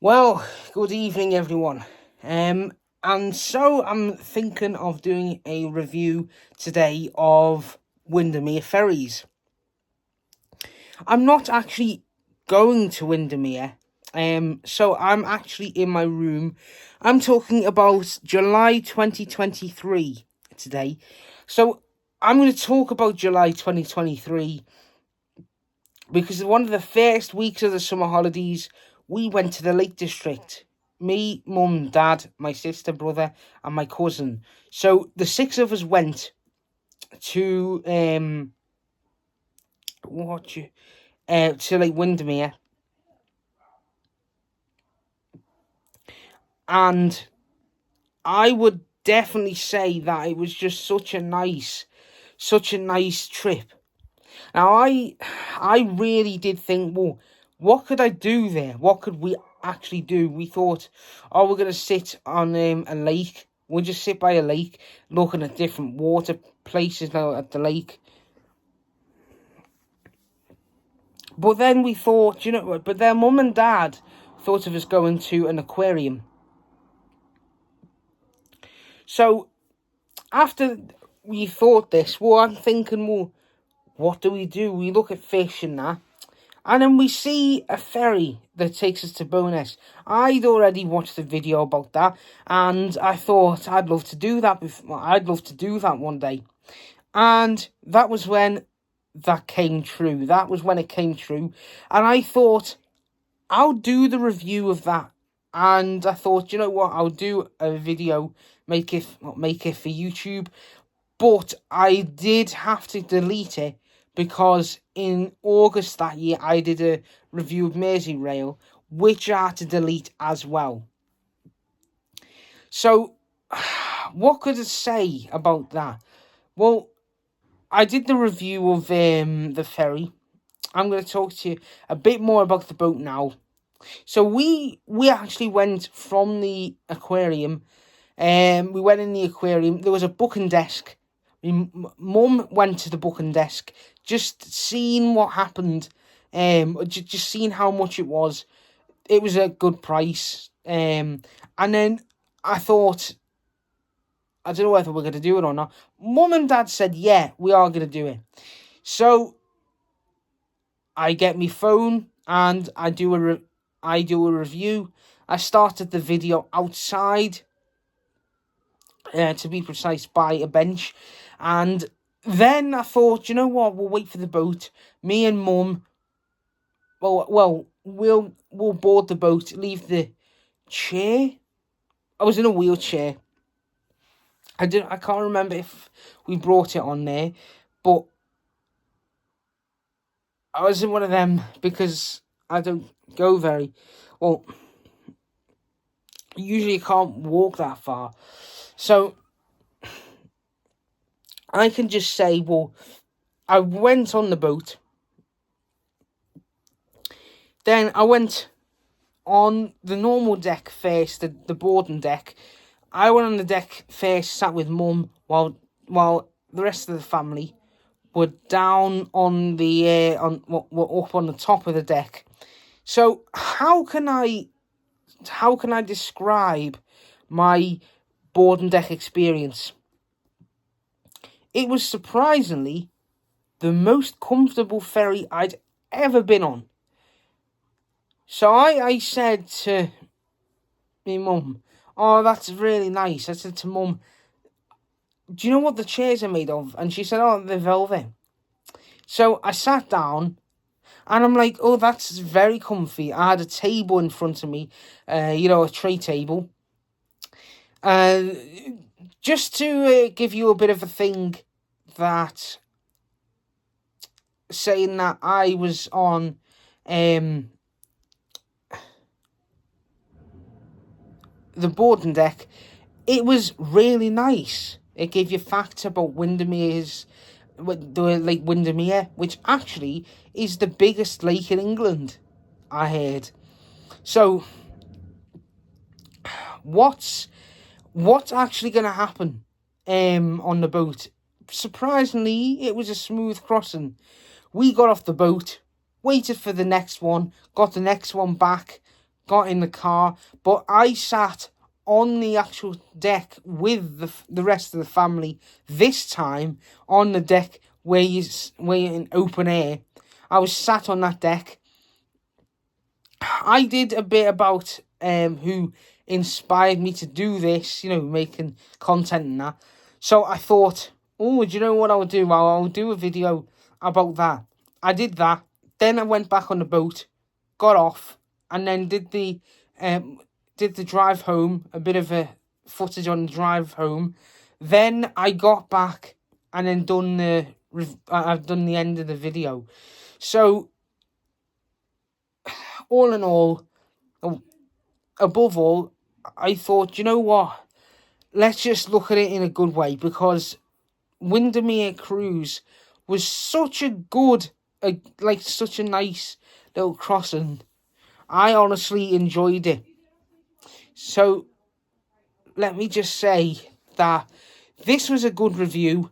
Well, good evening, everyone. And so I'm thinking of doing a review today of Windermere ferries. I'm not actually going to Windermere. So I'm actually in my room. I'm talking about July 2023 today. So I'm going to talk about July 2023 because one of the first weeks of the summer holidays, we went to the Lake District. Me, mum, dad, my sister, brother, and my cousin. So the six of us went to to Lake Windermere, and I would definitely say that it was just such a nice trip. Now I really did think, well, what could I do there? What could we actually do? We thought, oh, we're gonna sit on a lake. We'll just sit by a lake, looking at different water places now at the lake. But then we thought, you know what? But then mum and dad thought of us going to an aquarium. So after we thought this, well, I'm thinking, well, what do? We look at fish and that. And then we see a ferry that takes us to Bowness. I'd already watched the video about that, and I thought I'd love to do that. I'd love to do that one day. And that was when that came true. That was when it came true. And I thought, I'll do the review of that. And I thought, you know what, I'll do a video, make it for YouTube. But I did have to delete it because in August that year I did a review of Merseyrail, which I had to delete as well. So, what could I say about that? Well, I did the review of the ferry. I'm going to talk to you a bit more about the boat now. So we actually went from the aquarium. We went in the aquarium. There was a booking desk. Mum went to the booking desk, just seeing what happened, just seeing how much it was. It was a good price, and then I thought, I don't know whether we're going to do it or not. Mum and dad said, yeah, we are going to do it. So I get my phone and I do a review. I started the video outside, to be precise, by a bench. And then I thought, you know what, we'll wait for the boat. Me and mum, we'll board the boat, leave the chair. I was in a wheelchair. I can't remember if we brought it on there, but I was in one of them because I don't go very well. Usually, I can't walk that far, so I can just say, well, I went on the boat. Then I went on the normal deck first, the boarding deck. I went on the deck first, sat with mum, while the rest of the family were down on the were up on the top of the deck. So how can I describe my boarding deck experience? It was surprisingly the most comfortable ferry I'd ever been on. So I said to my mum, oh, that's really nice. I said to mum, do you know what the chairs are made of? And she said, oh, they're velvet. So I sat down and I'm like, oh, that's very comfy. I had a table in front of me, a tray table. Just to give you a bit of a thing, that saying that I was on the boarding deck, it was really nice. It gave you facts about Windermere's, the Lake Windermere, which actually is the biggest lake in England, I heard. So, what's actually going to happen on the boat? Surprisingly, it was a smooth crossing. We got off the boat, waited for the next one, got the next one back, got in the car, but I sat on the actual deck with the rest of the family. This time on the deck where you're in open air. I was sat on that deck. I did a bit about who inspired me to do this, making content and that. So I thought, oh, do you know what I'll do? I'll do a video about that. I did that. Then I went back on the boat, got off, and then did the drive home, a bit of a footage on the drive home. Then I got back and then I've done the end of the video. So all in all, above all, I thought, you know what? Let's just look at it in a good way, because Windermere cruise was such a such a nice little crossing. I honestly enjoyed it. So let me just say that this was a good review,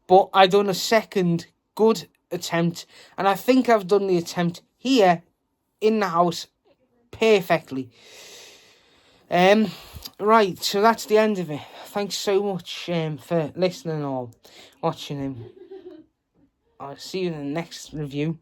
but I done a second good attempt, and I think I've done the attempt here in the house perfectly. Right, so that's the end of it. Thanks so much for listening or watching him. I'll see you in the next review.